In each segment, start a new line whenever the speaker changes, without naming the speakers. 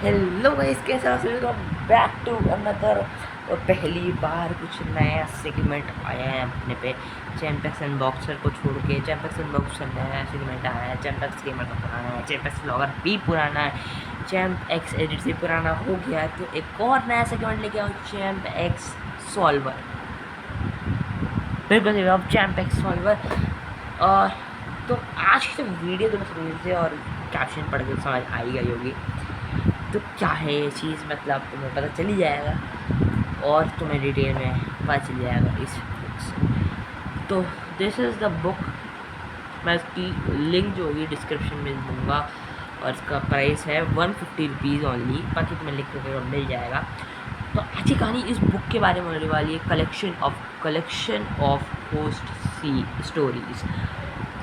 Hello guys, कैसे आप सभी? Back to another. और पहली बार कुछ नया सेगमेंट आया है अपने पे। चैंपियंस अनबॉक्सर को छोड़ के चैंपियंस अनबॉक्सर नया सेगमेंट आया है। चैंपियंस गेमर का पुराना है, चैंपियंस व्लॉगर भी पुराना है, चैंप एक्स एडिट से पुराना हो गया है। तो एक और नया सेगमेंट लेके आओ, चैंप एक्स सॉल्वर। बिल्कुल सही, अब चैंप एक्स सॉल्वर। और तो आज की जो वीडियो तुम्हें स्क्रीन से और कैप्शन पढ़ के समझ आई गई होगी। तो क्या है ये चीज़, मतलब तुम्हें पता चल ही जाएगा और तुम्हें डिटेल में पता चल जाएगा इस बुक से। तो दिस इज़ द बुक। मैं इसकी लिंक जो होगी डिस्क्रिप्शन में दूँगा और इसका प्राइस है 150 रुपीज़ ओनली। बाकी तुम्हें लिख के मिल जाएगा। तो आज की कहानी इस बुक के बारे में होने वाली है। Collection of host see stories,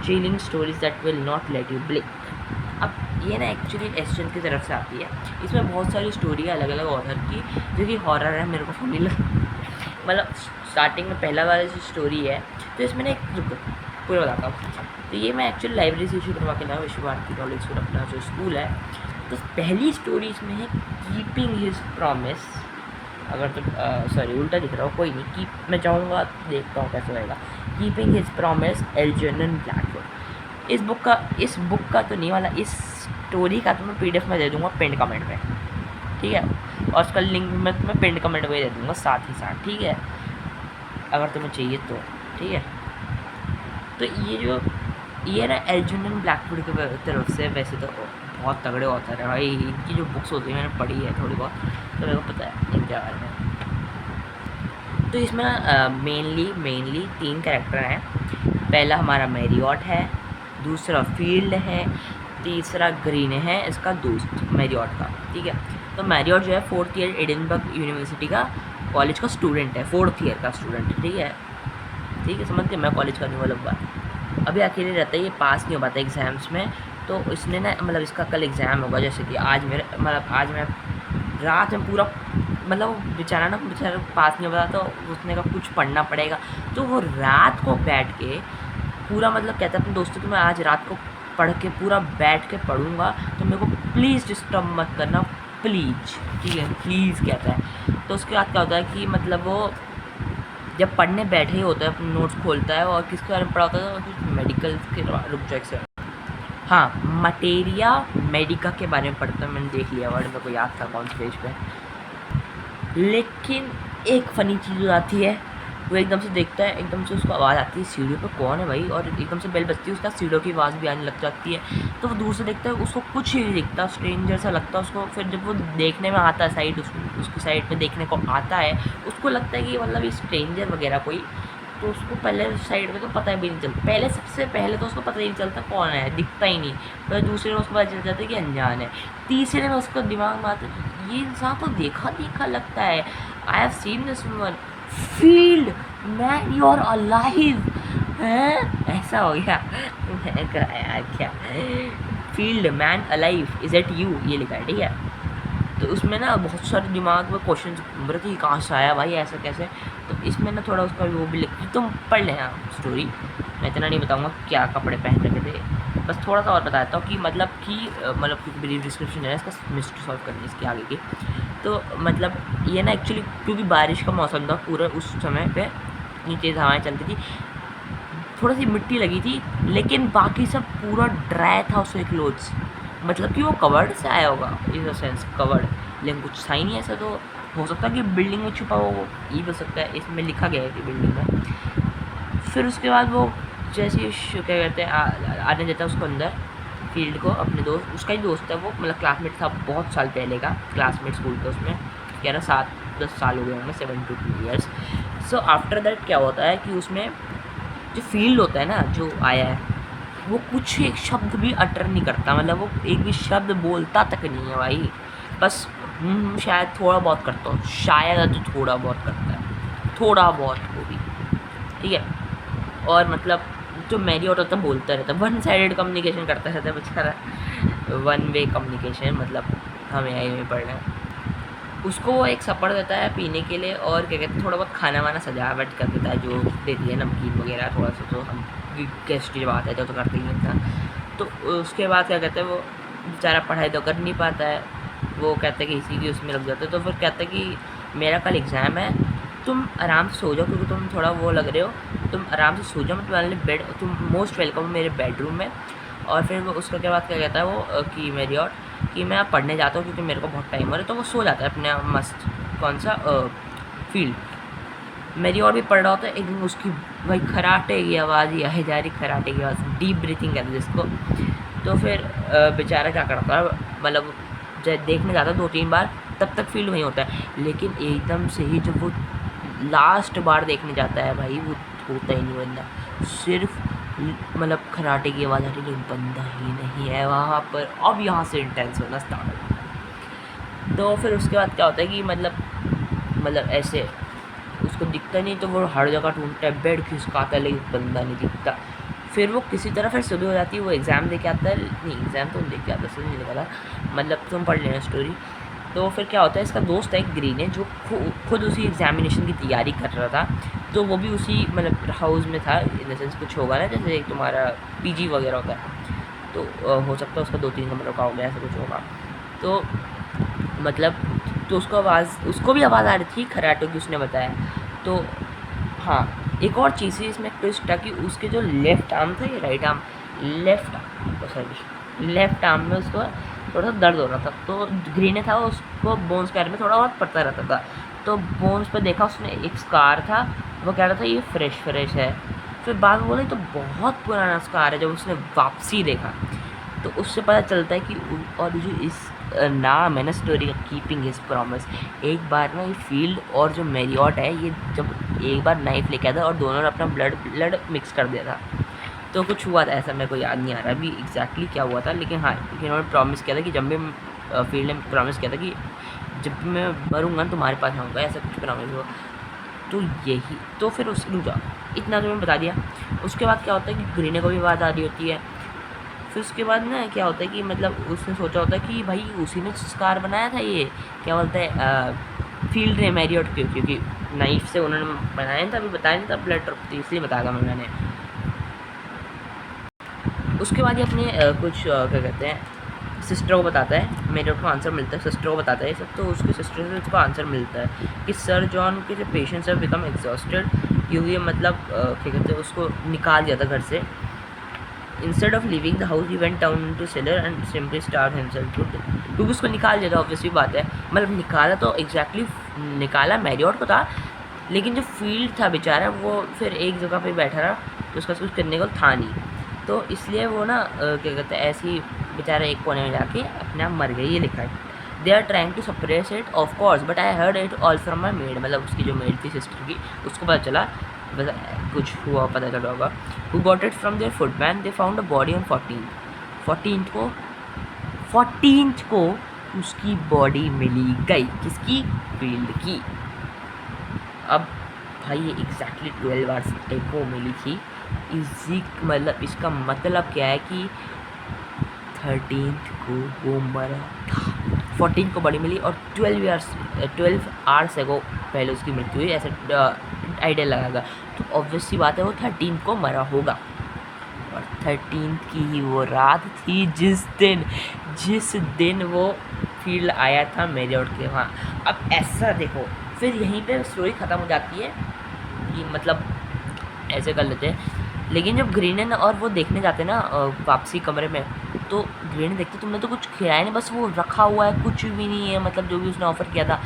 thrilling stories that will not let you blink. अब ये ना एक्चुअली एस्टन की तरफ से आती है। इसमें बहुत सारी स्टोरी है अलग अलग ऑथर की, जो कि हॉरर है। मेरे को फैमिली मतलब स्टार्टिंग में पहला वाला जो स्टोरी है, तो इसमें ना एक पूरा बताता हूँ। तो ये मैं एक्चुअली लाइब्रेरी से इशू करवा के लाया, विश्व भारती कॉलेज को अपना जो स्कूल है। तो पहली स्टोरी इसमें है कीपिंग हिज प्रॉमिस। अगर तो सॉरी उल्टा दिख रहा हो, कोई नहीं, कीप मैं चाहूँगा, देखता हूँ कैसे होएगा। Keeping his promise, Algernon Blackwood. इस बुक का तो नहीं वाला, इस स्टोरी का तो मैं PDF में दे दूँगा पिन कमेंट में, ठीक है। और उसका लिंक मैं तुम्हें पिन कमेंट में दे दूँगा साथ ही साथ, ठीक है, अगर तुम्हें चाहिए तो, ठीक है। तो ये ना एल्जर्नन ब्लैकवुड की तरफ से, वैसे तो बहुत तगड़े ऑथर है भाई। इनकी जो बुक्स होती है मैंने पढ़ी है थोड़ी बहुत, तो मेरे को पता है इनके बारे में। तो इसमें मेनली 3 कैरेक्टर हैं। पहला हमारा मैरियॉट है, दूसरा फील्ड है, तीसरा ग्रीन है, इसका दोस्त मैरियॉट का, ठीक है। तो मैरियॉट जो है 4th ईयर एडिनबर्ग यूनिवर्सिटी का कॉलेज का स्टूडेंट है, 4th ईयर का स्टूडेंट, ठीक है। ठीक है, समझते, मैं कॉलेज का नहीं वाला बात। अभी अकेले रहता है, ये पास नहीं हो पाता एग्ज़ाम्स में। तो इसने ना, मतलब इसका कल एग्ज़ाम होगा, जैसे कि आज मेरे, मतलब आज मैं रात में पूरा, मतलब वो बेचारा पास नहीं हो पाता, तो उसने कहा कुछ पढ़ना पड़ेगा। तो वो रात को बैठ के पूरा, मतलब कहता है अपने दोस्तों कि मैं आज रात को पढ़ के पूरा बैठ के पढ़ूंगा, तो मेरे को प्लीज़ डिस्टर्ब मत करना, प्लीज़, ठीक है, प्लीज़ कहता है। तो उसके बाद क्या होता है कि मतलब वो जब पढ़ने बैठे ही होता है, अपने नोट्स खोलता है और किसके बारे में पढ़ा होता है, तो मेडिकल के रुक जाए, हाँ, मटेरिया मेडिका के बारे में पढ़ता है। मैंने देख लिया वर्ड, मेरे को याद था कौन से पेज पे। लेकिन एक फ़नी चीज़ हो जाती है, वो एकदम से देखता है, एकदम से उसको आवाज़ आती है सीढ़ियों पे, कौन है भाई, और एकदम से बेल बजती है, उसका सीढ़ियों की आवाज़ भी आने लग जाती है। तो वो दूर से देखता है, उसको कुछ ही नहीं दिखता, स्ट्रेंजर सा लगता है उसको। फिर जब वो देखने में आता है साइड, उसकी साइड पे देखने को आता है, उसको लगता है कि मतलब ये स्ट्रेंजर वगैरह कोई। तो उसको पहले साइड में तो पता भी नहीं चलता, सबसे पहले तो उसको पता ही नहीं चलता कौन है, दिखता ही नहीं। फिर दूसरे में उसको पता चल जाता है कि अनजान है। तीसरे में उसको दिमाग में आता है ये इंसान तो देखा देखा लगता है, I have seen this one, field man you are alive हैं, ऐसा हो गया। मैं कहा यार क्या, field man alive is it you, ये लिखा है, ठीक है। तो उसमें ना बहुत सारे दिमाग में क्वेश्चन घूम रहे थे, कहाँ से आया भाई, ऐसा कैसे। तो इसमें ना थोड़ा उसका वो भी लिख, तुम पढ़ लेना स्टोरी, मैं इतना नहीं बताऊँगा क्या कपड़े पहन रखे थे, बस थोड़ा सा और बताता हूँ कि मतलब क्योंकि मेरी डिस्क्रिप्शन है इसका मिस्ट्री सॉल्व करनी इसकी आगे की। तो मतलब ये ना एक्चुअली क्योंकि बारिश का मौसम था पूरा उस समय पे, नीचे हवाएँ चलती थी, थोड़ी सी मिट्टी लगी थी, लेकिन बाकी सब पूरा ड्राई था उसके क्लोथ्स। मतलब कि वो कवर्ड से आया होगा, इन द सेंस कवर्ड, लेकिन कुछ था ही नहीं ऐसा। तो हो सकता है कि बिल्डिंग में छुपा हो, वो ये हो सकता है, इसमें लिखा गया है कि बिल्डिंग में। फिर उसके बाद वो जैसे क्या कहते हैं आने देता है उसको अंदर, फील्ड को, अपने दोस्त, उसका ही दोस्त है वो, मतलब क्लासमेट था बहुत साल पहले का क्लासमेट स्कूल का, उसमें क्या ना 7-10 साल हो गए होंगे, 7 to 2 years। So after that क्या होता है कि उसमें जो फील्ड होता है ना, जो आया है, वो कुछ एक शब्द भी अटर नहीं करता, मतलब वो एक भी शब्द बोलता तक नहीं है भाई। बस शायद थोड़ा बहुत करता हूँ, शायद तो थोड़ा बहुत करता है, थोड़ा बहुत वो भी, ठीक है। और मतलब जो मैरी होता था बोलता रहता, वन साइडेड कम्युनिकेशन करता रहता है बेचारा, वन वे कम्युनिकेशन, मतलब हम यही में पढ़ रहे हैं। उसको वो एक सपड़ देता है पीने के लिए, और क्या कहते हैं थोड़ा बहुत खाना वाना सजावट कर देता है, जो देती है नमकीन वगैरह थोड़ा सा, तो हम गेस्ट जब आता है तो करते ही इतना। तो उसके बाद क्या कहते हैं वो बेचारा पढ़ाई तो कर नहीं पाता है, वो कहता है कि इसी की उसमें लग जाता है। तो फिर कहता है कि मेरा कल एग्ज़ाम है, तुम आराम से सो जाओ क्योंकि तुम थोड़ा वो लग रहे हो, तुम आराम से सो जाओ, मैं तुम्हारे लिए बेड, तुम मोस्ट वेलकम मेरे बेडरूम में। और फिर वो उसका क्या बात क्या कहता है वो कि मेरी और कि मैं अब पढ़ने जाता हूँ क्योंकि मेरे को बहुत टाइम हो रहा है। तो वो सो जाता है अपने मस्त कौन सा फील्ड। मेरी और भी पढ़ रहा होता है, एक दिन उसकी भाई खराटे की आवाज़ ही आए जा रही, खराटे की आवाज़, डीप ब्रीथिंग कहते हैं जिसको। तो फिर बेचारा क्या करता है, मतलब जब देखने जाता है 2-3 बार, तब तक फील वहीं होता है, लेकिन एकदम से ही जब वो लास्ट बार देखने जाता है भाई, वो होता ही नहीं बंदा, सिर्फ मतलब खराटे की आवाज़ आ रही, लेकिन बंदा ही नहीं है वहाँ पर। अब यहाँ से इंटेंस होना स्टार्ट होता है। तो फिर उसके बाद क्या होता है कि मतलब ऐसे उसको दिखता नहीं, तो वो हर जगह ढूंढता है, बेड खिसकाता है, लेकिन बंदा नहीं दिखता। फिर वो किसी तरह फिर सुबह हो जाती है, वो एग्ज़ाम दे के आता है, नहीं एग्ज़ाम तो दे के आता है, सुन नहीं निकला, मतलब तुम पढ़ लेना स्टोरी। तो फिर क्या होता है, इसका दोस्त है एक ग्रीन है जो खुद उसी एग्जामिनेशन की तैयारी कर रहा था। तो वो भी उसी मतलब हाउस में था, इन द सेंस कुछ होगा ना जैसे तुम्हारा पीजी वगैरह होता है, तो हो सकता है उसका 2-3 कमरों का हो गया, ऐसा कुछ होगा। तो मतलब तो उसको भी आवाज़ आ रही थी खराटो की, उसने बताया। तो हाँ, एक और चीज़ थी इसमें ट्विस्ट था कि उसके जो लेफ़्ट आर्म था, ये राइट आर्म, लेफ़्ट आर्म में उसको थोड़ा सा दर्द हो रहा था। तो ग्रीने था, उसको बोन्स के बारे में थोड़ा बहुत पता रहता था। तो बोन्स पे देखा उसने, एक स्कार था, वो कह रहा था ये फ्रेश है। फिर बाद में बोला तो बहुत पुराना स्कार है। जब उसने वापसी देखा तो उससे पता चलता है कि और जो इस नाम है ना स्टोरी का, कीपिंग हिज प्रॉमिस, एक बार ना ये फील्ड और जो मैरियट है, ये जब एक बार नाइफ लेके आया था और दोनों ने अपना ब्लड मिक्स कर दिया था। तो कुछ हुआ था ऐसा, मेरे को याद नहीं आ रहा अभी एग्जैक्टली क्या हुआ था, लेकिन हाँ इन्होंने प्रॉमिस किया था कि जब भी फील्ड ने प्रॉमिस किया था कि जब भी मैं मरूँगा तुम्हारे पास आऊँगा, ऐसा कुछ प्रॉमिस हुआ। तो यही तो फिर उस रुक जाओ, इतना तो मैंने बता दिया। उसके बाद क्या होता है कि ग्रीने को भी बात आ रही होती है। फिर उसके बाद ना क्या होता है कि मतलब उसने सोचा होता है कि भाई उसी ने स्कार बनाया था, ये क्या बोलते हैं फील्ड ने मैरियट के, क्योंकि नाइफ से उन्होंने बनाया था, अभी बताया नहीं था ब्लड ड्रॉप, तो इसलिए बताया था मैंने। उसके बाद ये अपने कुछ क्या कहते हैं सिस्टर को बताता है, मैरियट को आंसर मिलता है, सिस्टर को बताता है ये सब। तो उसके सिस्टर से उसको आंसर मिलता है कि सर जॉन के जो पेशेंट्स है बिकम एग्जॉस्टेड, क्योंकि मतलब क्या कहते हैं उसको निकाल दिया था घर से। Instead of living the house he went down to cellar and simply starve himself to, क्योंकि उसको निकाल दिया था, ऑब्वियसली बात है। मतलब निकाला तो एग्जैक्टली निकाला मैरियट को था, लेकिन जो फील्ड था बेचारा वो फिर एक जगह पे बैठा रहा, तो उसका कुछ करने को था नहीं। तो इसलिए वो ना क्या कहते हैं ऐसे ही बेचारा एक कोने में जाके अपने आप मर गई, ये लिखा है। They are trying to suppress it of course but I heard it all from my maid, मतलब उसकी जो मेड थी सिस्टर की, उसको पता चला, बस कुछ हुआ पता चला होगा। Who got it from their footman, they found a body on 14th को उसकी बॉडी मिली गई, किसकी, फील्ड की। अब भाई ये एग्जैक्टली 12 आवर्स को मिली थी। इसी मतलब इसका मतलब क्या है कि 13th को वो मरा था, 14th को बॉडी मिली और 12 आवर्स को पहले उसकी मृत्यु हुई, ऐसे आइडिया लगाएगा। तो ऑब्वियसली बात है वो 13th को मरा होगा, और 13th की ही वो रात थी जिस दिन वो फील्ड आया था मैरियट के वहाँ। अब ऐसा देखो, फिर यहीं पे स्टोरी ख़त्म हो जाती है कि मतलब ऐसे कर लेते हैं। लेकिन जब ग्रीन और वो देखने जाते हैं ना वापसी कमरे में, तो ग्रीन देखते तुमने तो कुछ खिलाया नहीं, बस वो रखा हुआ है, कुछ भी नहीं है, मतलब जो भी उसने ऑफ़र किया था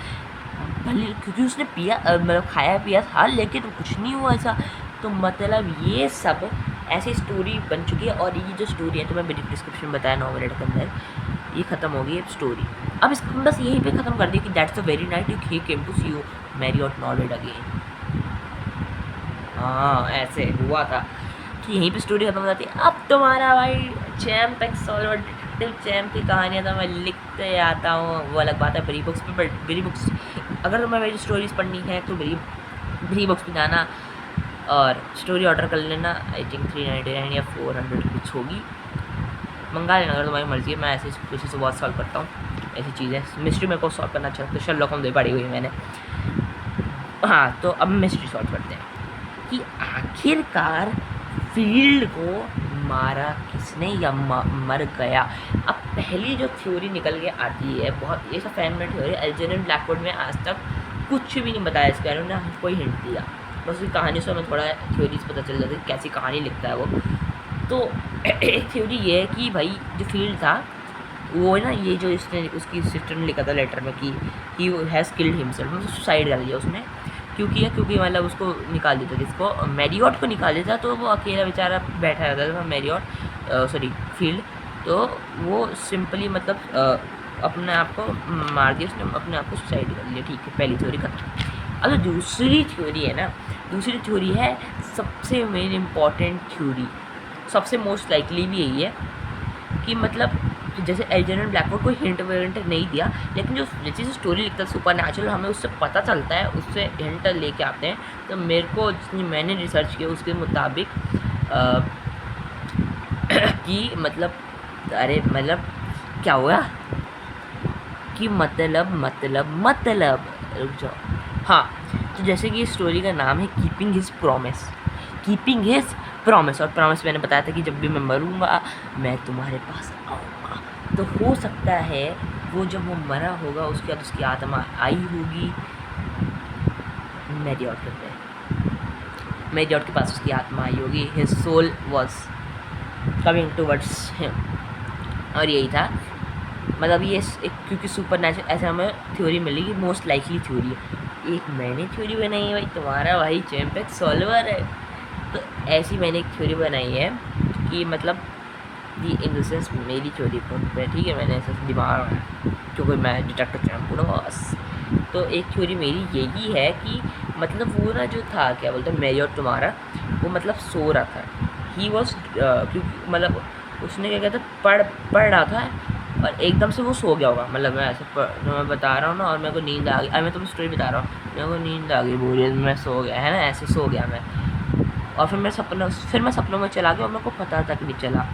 भले, क्योंकि उसने पिया मतलब खाया पिया था, लेकिन कुछ नहीं हुआ ऐसा। तो मतलब ये सब ऐसी स्टोरी बन चुकी है, और ये जो स्टोरी है तो मैं मेरी डिस्क्रिप्शन बताया 9 मिनट के अंदर ये ख़त्म हो गई स्टोरी। अब इसको बस यहीं पे ख़त्म कर दी कि that's the very night he came to see you Marriott Norwood again. हाँ ऐसे हुआ था कि यहीं पे स्टोरी खत्म हो जाती है। अब तुम्हारा भाई चैम्प एक्सोलवर डिटेक्टिव चैम्प की कहानियाँ तो मैं लिखते आता हूँ, वो अलग बात है बड़ी बुक्स पे, बट बड़ी बुक्स अगर तुम्हें मेरी स्टोरीज़ पढ़नी है तो बड़ी बुक्स पे जाना और स्टोरी ऑर्डर कर लेना। आई थिंक 399 या 400 कुछ होगी, मंगा लेना अगर तुम्हारी मर्ज़ी है। मैं ऐसे किसी से बहुत सॉल्व करता हूँ ऐसी चीज़ें, मिस्ट्री मेरे को सॉल्व करना अच्छा लगता है, शर्लॉक होम्स पढ़ी हुई है मैंने। हाँ तो अब मिस्ट्री सॉल्व करते हैं कि आखिरकार फील्ड को मारा किस उसने या मर गया। अब पहली जो थ्योरी निकल के आती है, बहुत ये सब फैन में थ्योरी, एल्जेरियन ब्लैकवुड में आज तक कुछ भी नहीं बताया इसके बारे में, ना कोई हिंट दिया, बस उसकी कहानी से हमें थोड़ा थ्योरीज पता चल जाती है कैसी कहानी लिखता है वो। तो एक थ्योरी ये है कि भाई जो फील्ड था वो है ना, ये जो इसने उसकी सिस्टर ने लिखा था लेटर में कि ही हैज़ किल्ड हिमसेल्फ, मतलब सुसाइड कर लिया उसने। क्योंकि मतलब उसको निकाल देता, किसको, मैरियट को निकाल देता, तो वो अकेला बेचारा बैठा रहता था मैरियट, सॉरी फील्ड, तो वो सिंपली मतलब अपने आप को मार दिया उसने, अपने आप को सुसाइड कर लिया। ठीक है, पहली थ्योरी खत्म। अब दूसरी थ्योरी है ना, दूसरी थ्योरी है सबसे मेन इम्पॉर्टेंट थ्योरी, सबसे मोस्ट लाइकली भी यही है कि मतलब जैसे एल्जेरियन ब्लैकवुड कोई हिंट विंट नहीं दिया, लेकिन जो जैसे स्टोरी लिखता है सुपर नेचुरल, हमें उससे पता चलता है, उससे हिंट लेके आते हैं। तो मेरे को जितनी मैंने रिसर्च किया उसके मुताबिक कि मतलब अरे मतलब क्या हुआ कि मतलब रुक जाओ, हाँ, तो जैसे कि स्टोरी का नाम है कीपिंग हिज प्रॉमिस, और प्रॉमिस मैंने बताया था कि जब भी मैं मरूंगा मैं तुम्हारे पास आऊँगा। तो हो सकता है वो जब वो मरा होगा उसके बाद उसकी आत्मा आई होगी मैरियट के पास, उसकी आत्मा आई होगी, his soul was coming towards him, और यही था मतलब ये एक, क्योंकि सुपर नेचुरल ऐसा हमें थ्योरी मिलेगी, मोस्ट लाइकली थ्योरी है। एक मैंने थ्योरी बनाई है भाई, तुम्हारा भाई चैम्पियन सॉल्वर है, तो ऐसी मैंने एक थ्योरी बनाई है कि मतलब दी इन द सेंस मेरी थ्योरी पे, ठीक है, मैंने ऐसा दिमाग में क्योंकि मैं डिटेक्टिव चैम्पियन हूँ बस। तो एक थ्योरी मेरी यही है कि मतलब वो ना जो था क्या बोलते हैं मैरियट तुम्हारा, वो मतलब सो रहा था, ही वॉज क्योंकि मतलब उसने क्या कहते पढ़ रहा था और एकदम से वो सो गया होगा, मतलब मैं ऐसे जो मैं बता रहा हूँ ना, और मेरे को नींद आ गई, मैं तुम्हें स्टोरी बता रहा हूँ, मेरे को नींद आ गई बोरियत, मैं सो गया है ना, ऐसे सो गया मैं, और फिर मैं सपनों में चला गया और मेरे को पता तक नहीं चला,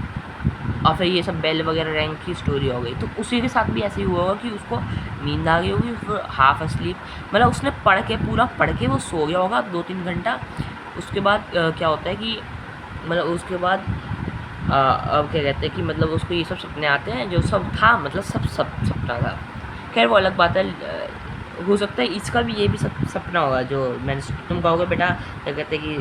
और फिर ये सब बेल वगैरह रैंक की स्टोरी हो गई। तो उसी के साथ भी ऐसे ही हुआ होगा कि उसको नींद आ गई होगी, फिर हाफ अस्लीप, मतलब उसने पूरा पढ़ के वो सो गया होगा 2-3 घंटा। उसके बाद क्या होता है कि मतलब उसके बाद अब क्या कहते हैं कि मतलब उसको ये सब सपने आते हैं, जो सब था मतलब सब सपना था। खैर वो अलग बात है, हो सकता है इसका भी ये भी सपना होगा जो मैंने, तुम कहोगे बेटा क्या कहते हैं कि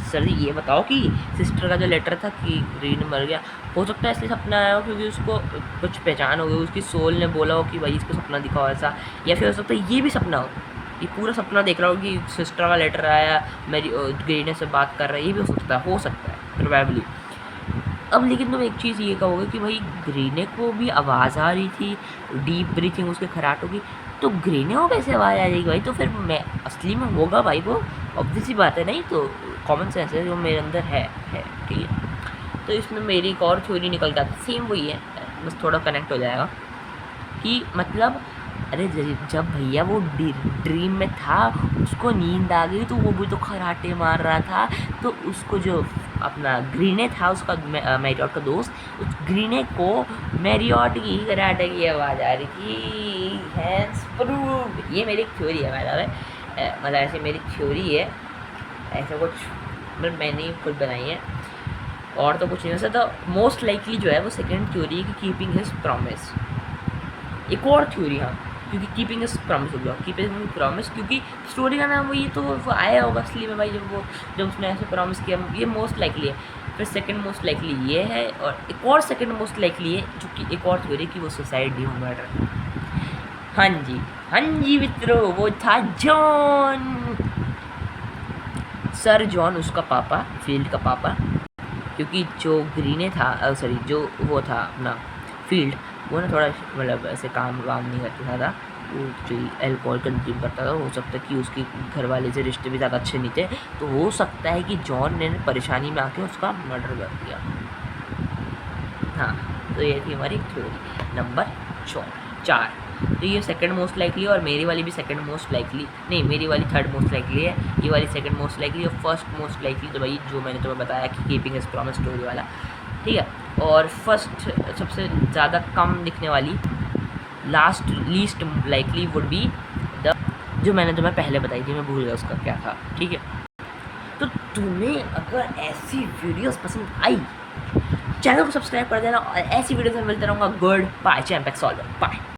सर जी ये बताओ कि सिस्टर का जो लेटर था कि रीन मर गया, हो सकता है इसलिए सपना आया हो क्योंकि उसको कुछ पहचान हो गई, उसकी सोल ने बोला हो कि भाई इसको सपना दिखाओ ऐसा, या फिर हो सकता है ये भी सपना हो, ये पूरा सपना देख रहा हो कि सिस्टर का लेटर आया, मेरी ग्रीने से बात कर रहा है, ये भी हो सकता है प्रोबेबली। अब लेकिन तुम एक चीज़ ये कहोगे कि भाई ग्रीने को भी आवाज़ आ रही थी, डीप ब्रीथिंग उसके खराटों की, तो ग्रीने को कैसे आवाज़ आ जाएगी भाई, तो फिर मैं असली में होगा भाई वो, ऑब्वियस ही बात है, नहीं तो कॉमन सेंस है जो मेरे अंदर है ठीक है। तो इसमें मेरी एक और थ्योरी निकल के आती, सेम वही है, बस थोड़ा कनेक्ट हो जाएगा कि मतलब अरे जब भैया वो ड्रीम में था, उसको नींद आ गई, तो वो भी तो खराटे मार रहा था, तो उसको जो अपना ग्रीने था उसका मैरियट का दोस्त, उस ग्रीने को मैरियट की कराटे की आवाज़ आ रही थी, हैंड्स प्रूव। ये मेरी थ्योरी है मतलब ऐसे मेरी थ्योरी है, ऐसा कुछ मतलब मैंने खुद बनाई है और तो कुछ नहीं हो सकता। मोस्ट लाइकली जो है वो सेकेंड थ्योरी है कि कीपिंग हिज प्रॉमिस। एक और थ्योरी, हाँ, क्योंकि कीपिंग इज प्रॉमिस हो गया, कीपिंग प्रॉमिस, क्योंकि स्टोरी का नाम वही, तो वो आया होगा असली में भाई, जब उसने ऐसे प्रॉमिस किया, ये मोस्ट लाइकली है। फिर सेकंड मोस्ट लाइकली ये है, और एक और सेकंड मोस्ट लाइकली है जो कि एक और थ्योरी कि वो सुसाइड नहीं हुआ मर्डर। हाँ जी मित्रों, वो था जॉन, सर जॉन, उसका पापा, फील्ड का पापा, क्योंकि जो ग्रीने था सॉरी जो वो था अपना फील्ड, वो ना थोड़ा मतलब ऐसे काम वाम नहीं करता था, वो जो एल्कोहल कंज्यूम करता था, हो सकता है कि उसके घर वाले से रिश्ते भी ज़्यादा अच्छे नहीं थे, तो हो सकता है कि जॉन ने परेशानी में आके उसका मर्डर कर दिया। हाँ, तो ये थी हमारी थ्योरी नंबर 4। तो ये सेकंड मोस्ट लाइकली है, और मेरी वाली भी सेकंड मोस्ट लाइकली नहीं, मेरी वाली थर्ड मोस्ट लाइकली है, ये वाली सेकंड मोस्ट लाइकली, और फर्स्ट मोस्ट लाइकली तो भाई जो मैंने तुम्हें बताया कि कीपिंग हिज प्रॉमिस स्टोरी वाला, ठीक है। और फर्स्ट सबसे ज़्यादा कम दिखने वाली least likely would be the, जो मैंने तुम्हें पहले बताई थी, मैं भूल गया उसका क्या था, ठीक है। तो तुम्हें अगर ऐसी वीडियोस पसंद आई चैनल को सब्सक्राइब कर देना और ऐसी वीडियो में मिलते रहूँगा। Good bye, Champex solver, bye.